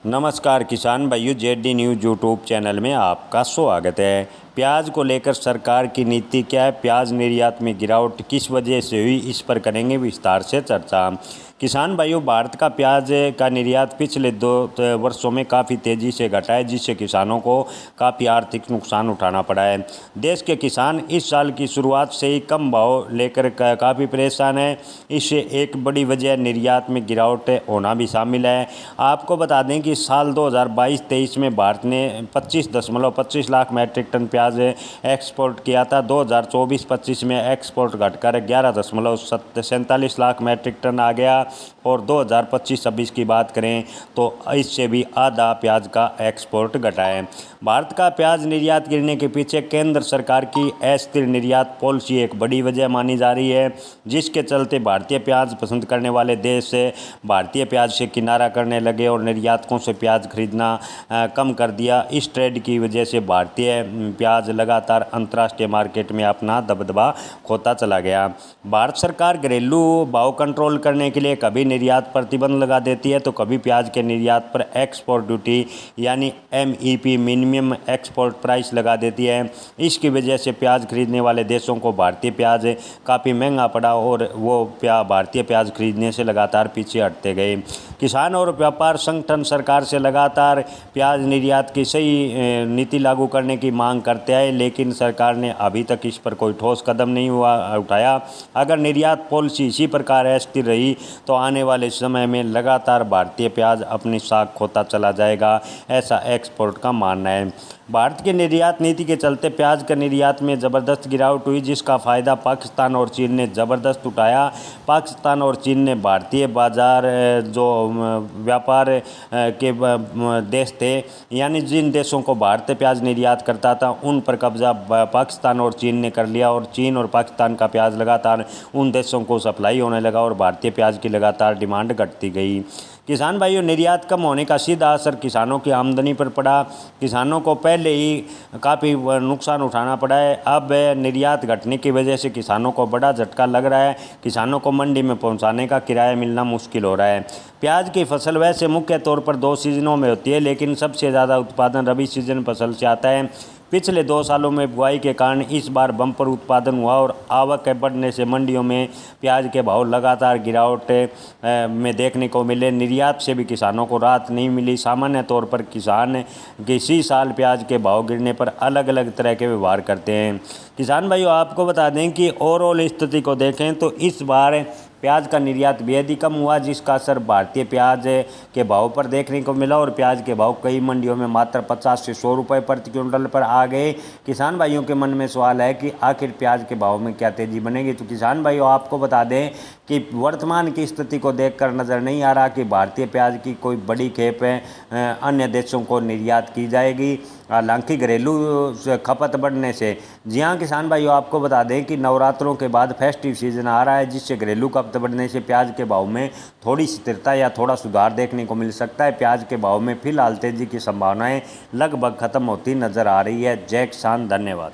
नमस्कार किसान भाइयों, जेडी न्यूज़ यूट्यूब चैनल में आपका स्वागत है। प्याज को लेकर सरकार की नीति क्या है, प्याज निर्यात में गिरावट किस वजह से हुई, इस पर करेंगे विस्तार से चर्चा। किसान भाइयों, भारत का प्याज का निर्यात पिछले 2 वर्षों में काफ़ी तेज़ी से घटा है, जिससे किसानों को काफ़ी आर्थिक नुकसान उठाना पड़ा है। देश के किसान इस साल की शुरुआत से ही कम भाव लेकर काफ़ी परेशान हैं। इससे एक बड़ी वजह निर्यात में गिरावट होना भी शामिल है। आपको बता दें कि साल 2022-23 में भारत ने 25.25 लाख मैट्रिक टन प्याज एक्सपोर्ट किया था। 2024-25 में एक्सपोर्ट घटकर 11.47 लाख मैट्रिक टन आ गया और 2025-26 की बात करें तो इससे भी आधा प्याज का एक्सपोर्ट घटा है। भारत का प्याज निर्यात गिरने के पीछे केंद्र सरकार की अस्थिर निर्यात पॉलिसी एक बड़ी वजह मानी जा रही है, जिसके चलते भारतीय प्याज पसंद करने वाले देश से भारतीय प्याज से किनारा करने लगे और निर्यातकों से प्याज खरीदना कम कर दिया। इस ट्रेड की वजह से भारतीय प्याज लगातार अंतर्राष्ट्रीय मार्केट में अपना दबदबा खोता चला गया। भारत सरकार घरेलू भाव कंट्रोल करने के लिए कभी निर्यात प्रतिबंध लगा देती है तो कभी प्याज के निर्यात पर एक्सपोर्ट ड्यूटी यानी MEP मिनिमम एक्सपोर्ट प्राइस लगा देती है। इसकी वजह से प्याज खरीदने वाले देशों को भारतीय प्याज काफ़ी महंगा पड़ा और वो भारतीय प्याज खरीदने से लगातार पीछे हटते गए। किसान और व्यापार संगठन सरकार से लगातार प्याज निर्यात की सही नीति लागू करने की मांग करते हैं, लेकिन सरकार ने अभी तक इस पर कोई ठोस कदम नहीं उठाया। अगर निर्यात पॉलिसी इसी प्रकार अस्थिर रही तो आने वाले समय में लगातार भारतीय प्याज अपनी साख खोता चला जाएगा, ऐसा एक्सपोर्ट का मानना है। भारत की निर्यात नीति के चलते प्याज के निर्यात में ज़बरदस्त गिरावट हुई, जिसका फ़ायदा पाकिस्तान और चीन ने ज़बरदस्त उठाया। पाकिस्तान और चीन ने भारतीय बाज़ार जो व्यापार के देश थे, यानी जिन देशों को भारत प्याज निर्यात करता था, उन पर कब्जा पाकिस्तान और चीन ने कर लिया और चीन और पाकिस्तान का प्याज लगातार उन देशों को सप्लाई होने लगा और भारतीय प्याज की लगातार डिमांड घटती गई। किसान भाइयों, निर्यात कम होने का सीधा असर किसानों की आमदनी पर पड़ा। किसानों को पहले ही काफ़ी नुकसान उठाना पड़ा है। अब निर्यात घटने की वजह से किसानों को बड़ा झटका लग रहा है। किसानों को मंडी में पहुंचाने का किराया मिलना मुश्किल हो रहा है। प्याज की फसल वैसे मुख्य तौर पर 2 सीजनों में होती है, लेकिन सबसे ज़्यादा उत्पादन रबी सीजन फसल से आता है। पिछले 2 सालों में बुआई के कारण इस बार बम्पर उत्पादन हुआ और आवक बढ़ने से मंडियों में प्याज के भाव लगातार गिरावट में देखने को मिले। निर्यात से भी किसानों को राहत नहीं मिली। सामान्य तौर पर किसान किसी साल प्याज के भाव गिरने पर अलग अलग तरह के व्यवहार करते हैं। किसान भाइयों, आपको बता दें कि ओवरऑल स्थिति को देखें तो इस बार प्याज का निर्यात बेहद ही कम हुआ, जिसका असर भारतीय प्याज के भाव पर देखने को मिला और प्याज के भाव कई मंडियों में मात्र 50 से 100 रुपये प्रति क्विंटल पर आ गए। किसान भाइयों के मन में सवाल है कि आखिर प्याज के भाव में क्या तेज़ी बनेगी। तो किसान भाइयों, आपको बता दें कि वर्तमान की स्थिति को देखकर नज़र नहीं आ रहा कि भारतीय प्याज की कोई बड़ी खेप अन्य देशों को निर्यात की जाएगी, हालांकि घरेलू खपत बढ़ने से। जी हाँ किसान भाइयों, आपको बता दें कि नवरात्रों के बाद फेस्टिव सीजन आ रहा है, जिससे घरेलू खपत बढ़ने से प्याज के भाव में थोड़ी स्थिरता या थोड़ा सुधार देखने को मिल सकता है। प्याज के भाव में फिलहाल तेजी की संभावनाएं लगभग खत्म होती नजर आ रही है। जय किसान, धन्यवाद।